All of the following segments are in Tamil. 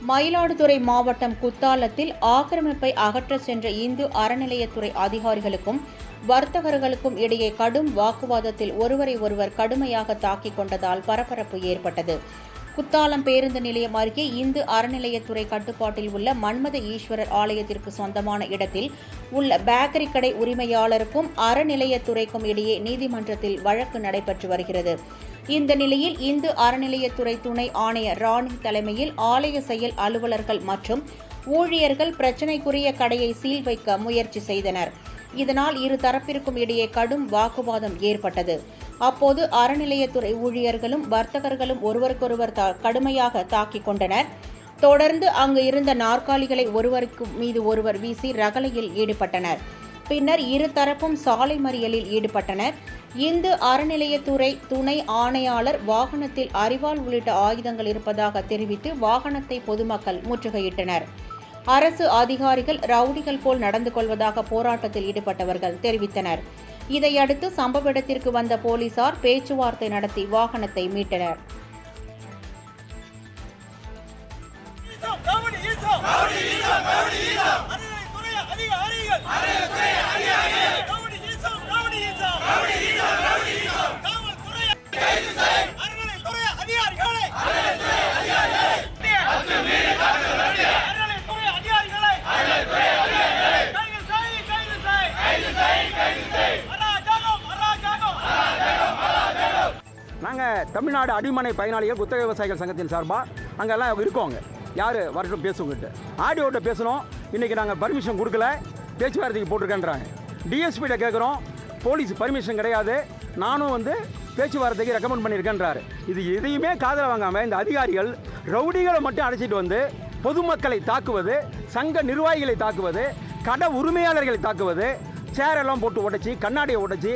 மயிலாடுதுறை மாவட்டம் குத்தாலத்தில் ஆக்கிரமிப்பை அகற்றச் சென்ற இந்து அறநிலையத்துறை அதிகாரிகளுக்கும் வர்த்தகர்களுக்கும் இடையே கடும் வாக்குவாதத்தில் ஒருவரை ஒருவர் கடுமையாக தாக்கிக் கொண்டதால் பரபரப்பு ஏற்பட்டது. குத்தாலம் பேருந்து நிலையம் அருகே இந்து அறநிலையத்துறை கட்டுப்பாட்டில் உள்ள மன்மத ஈஸ்வரர் ஆலயத்திற்கு சொந்தமான இடத்தில் உள்ள பேக்கரி கடை உரிமையாளருக்கும் அறநிலையத்துறைக்கும் இடையே நீதிமன்றத்தில் வழக்கு நடைபெற்று வருகிறது. இந்த நிலையில் இந்து அறநிலையத்துறை துணை ஆணையர் ராணி தலைமையில் ஆலய செயல் அலுவலர்கள் மற்றும் ஊழியர்கள் பிரச்சினைக்குரிய கடையை சீல் வைக்க முயற்சி செய்தனர். இதனால் இரு தரப்பிற்கும் இடையே கடும் வாக்குவாதம் ஏற்பட்டது. அப்போது அறநிலையத்துறை ஊழியர்களும் வர்த்தகர்களும் ஒருவருக்கொருவர் கடுமையாக தாக்கிக் கொண்டனர். தொடர்ந்து அங்கு இருந்த நாற்காலிகளை ஒருவருக்கு மீது ஒருவர் வீசி ரகளையில் ஈடுபட்டனர். பின்னர் இரு தரப்பும் சாலை மறியலில் ஈடுபட்டனர். இந்து அறநிலையத்துறை துணை ஆணையாளர் வாகனத்தில் அரிவாள் உள்ளிட்ட ஆயுதங்கள் இருப்பதாக தெரிவித்து வாகனத்தை பொதுமக்கள் முற்றுகையிட்டனர். அரசு அதிகாரிகள் ரவுடிகள் போல் நடந்து கொள்வதாக போராட்டத்தில் ஈடுபட்டவர்கள் தெரிவித்தனர். இதையடுத்து சம்பவ இடத்திற்கு வந்த போலீசார் பேச்சுவார்த்தை நடத்தி வாகனத்தை மீட்டனர். நாங்கள் தமிழ்நாடு அடிமனை பயனாளிகள் குத்தகை விவசாயிகள் சங்கத்தின் சார்பாக அங்கெல்லாம் இருக்கோங்க. யார் வரட்டும் பேசுங்கிட்டு ஆடியோட்ட பேசணும். இன்றைக்கி நாங்கள் பர்மிஷன் கொடுக்கல, பேச்சுவார்த்தைக்கு போட்டிருக்கேன்றாங்க. டிஎஸ்பிகிட்ட கேட்குறோம், போலீஸ் பர்மிஷன் கிடையாது, நானும் பேச்சுவார்த்தைக்கு ரெக்கமெண்ட் பண்ணியிருக்கேன்றாரு. இது எதையுமே காதில் வாங்காமல் இந்த அதிகாரிகள் ரவுடிகளை மட்டும் அழைச்சிட்டு வந்து பொதுமக்களை தாக்குவது, சங்க நிர்வாகிகளை தாக்குவது, கடை உரிமையாளர்களை தாக்குவது, சேரெல்லாம் போட்டு உடைச்சி கண்ணாடியை உடைச்சி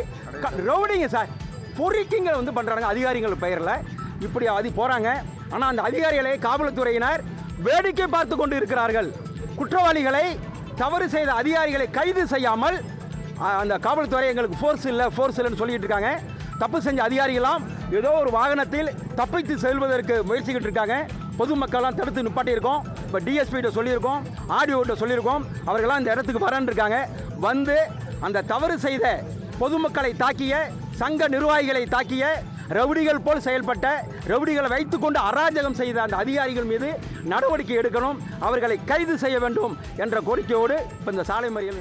ரவுடிங்க சார் பொறிக்கிங்க பண்ணுறாங்க அதிகாரிகள் பெயரில். இப்படி போகிறாங்க. ஆனால் அந்த அதிகாரிகளை காவல்துறையினர் வேடிக்கை பார்த்து கொண்டு இருக்கிறார்கள். குற்றவாளிகளை, தவறு செய்த அதிகாரிகளை கைது செய்யாமல் அந்த காவல்துறை எங்களுக்கு ஃபோர்ஸ் இல்லைன்னு சொல்லிட்டு இருக்காங்க. தப்பு செஞ்ச அதிகாரிகளாம் ஏதோ ஒரு வாகனத்தில் தப்பித்து செல்வதற்கு முயற்சிக்கிட்டு இருக்காங்க. பொதுமக்கள்லாம் தடுத்து நிப்பாட்டியிருக்கோம். இப்போ டிஎஸ்பிகிட்ட சொல்லியிருக்கோம், ஆடியோகிட்ட சொல்லியிருக்கோம். அவர்களாம் இந்த இடத்துக்கு வரன்னு இருக்காங்க. வந்து அந்த தவறு செய்த பொதுமக்களை தாக்கிய, சங்க நிர்வாகிகளை தாக்கிய, ரவுடிகள் போல் செயல்பட்ட, ரவுடிகளை வைத்துக்கொண்டு அராஜகம் செய்த அந்த அதிகாரிகள் மீது நடவடிக்கை எடுக்கணும், அவர்களை கைது செய்ய வேண்டும் என்ற கோரிக்கையோடு இப்போ இந்த சாலை மறியல்